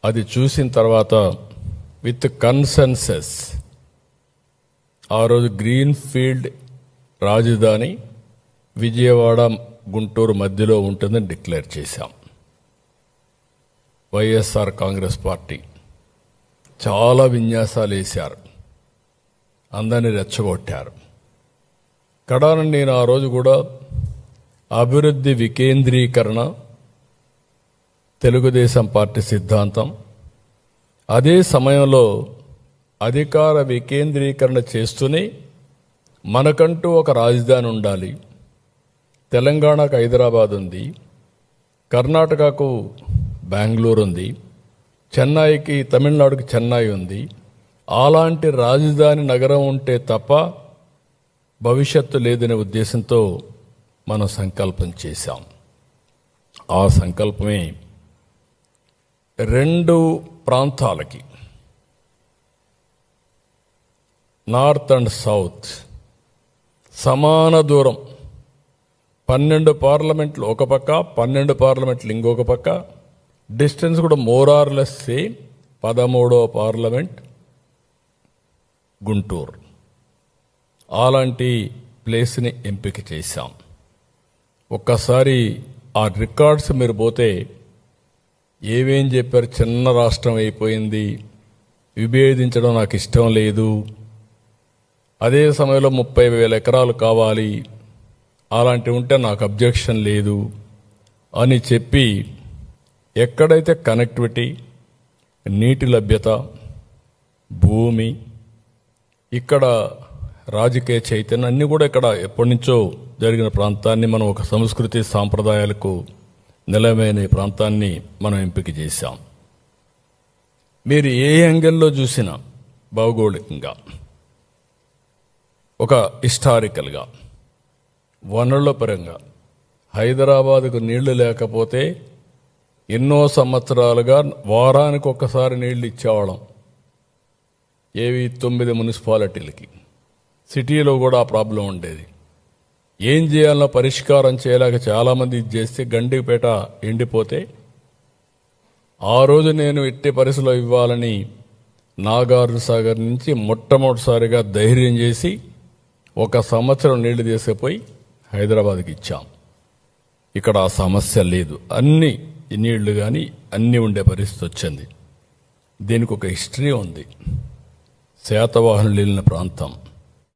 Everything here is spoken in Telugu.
అది చూసిన తర్వాత విత్ కన్సెన్సస్ ఆ రోజు గ్రీన్ ఫీల్డ్ రాజధాని విజయవాడ గుంటూరు మధ్యలో ఉంటుందని డిక్లేర్ చేశాం. వైఎస్ఆర్ కాంగ్రెస్ పార్టీ చాలా విన్యాసాలు వేశారు, అందరినీ రెచ్చగొట్టారు. కడాన నేను ఆ రోజు కూడా అభివృద్ధి వికేంద్రీకరణ తెలుగుదేశం పార్టీ సిద్ధాంతం, అదే సమయంలో అధికార వికేంద్రీకరణ చేస్తూనే మనకంటూ ఒక రాజధాని ఉండాలి. తెలంగాణకు హైదరాబాద్ ఉంది, కర్ణాటకకు బెంగళూరు ఉంది, చెన్నైకి తమిళనాడుకి చెన్నై ఉంది. అలాంటి రాజధాని నగరం ఉంటే తప్ప భవిష్యత్తు లేదనే ఉద్దేశంతో మనం సంకల్పం చేశాం. ఆ సంకల్పమే 2 ప్రాంతాలకి, నార్త్ అండ్ సౌత్ సమాన దూరం, 12 పార్లమెంట్లు ఒక పక్క, 12 పార్లమెంట్లు ఇంకొక పక్క, డిస్టెన్స్ కూడా మోరార్లెస్ సేమ్. 13వ పార్లమెంట్ గుంటూరు. అలాంటి ప్లేస్ని ఎంపిక చేశాం. ఒక్కసారి ఆ రికార్డ్స్ మీరు పోతే ఏమేం చెప్పారు. చిన్న రాష్ట్రం అయిపోయింది, విభేదించడం నాకు ఇష్టం లేదు, అదే సమయంలో 30,000 ఎకరాలు కావాలి, అలాంటివి ఉంటే నాకు అబ్జెక్షన్ లేదు అని చెప్పి ఎక్కడైతే కనెక్టివిటీ, నీటి లభ్యత, భూమి, ఇక్కడ రాజకీయ చైతన్యం అన్నీ కూడా ఇక్కడ ఎప్పటి నుంచో జరిగిన ప్రాంతాన్ని మనం ఒక సంస్కృతి సాంప్రదాయాలకు నిలమైన ప్రాంతాన్ని మనం ఎంపిక చేశాం. మీరు ఏ యాంగిల్లో చూసినా భౌగోళికంగా, ఒక హిస్టారికల్గా, వనరుల పరంగా హైదరాబాదుకు నీళ్లు లేకపోతే ఎన్నో సంవత్సరాలుగా వారానికి ఒక్కసారి నీళ్లు ఇచ్చేవాళ్ళం. ఏవి 9 మున్సిపాలిటీలకి. సిటీలో కూడా ఆ ప్రాబ్లం ఉండేది. ఏం చేయాలన్నా పరిష్కారం చేయలేక చాలామంది ఇది చేస్తే గండిపేట ఎండిపోతే ఆ రోజు నేను ఎట్టి పరిస్థితిలో ఇవ్వాలని నాగార్జున సాగర్ నుంచి మొట్టమొదటిసారిగా ధైర్యం చేసి 1 సంవత్సరం నీళ్లు తీసుకుపోయి హైదరాబాద్కి ఇచ్చాం. ఇక్కడ ఆ సమస్య లేదు, అన్ని నీళ్లు కానీ అన్నీ ఉండే పరిస్థితి వచ్చింది. దీనికి ఒక హిస్టరీ ఉంది. శాతవాహనులు వెళ్ళిన ప్రాంతం,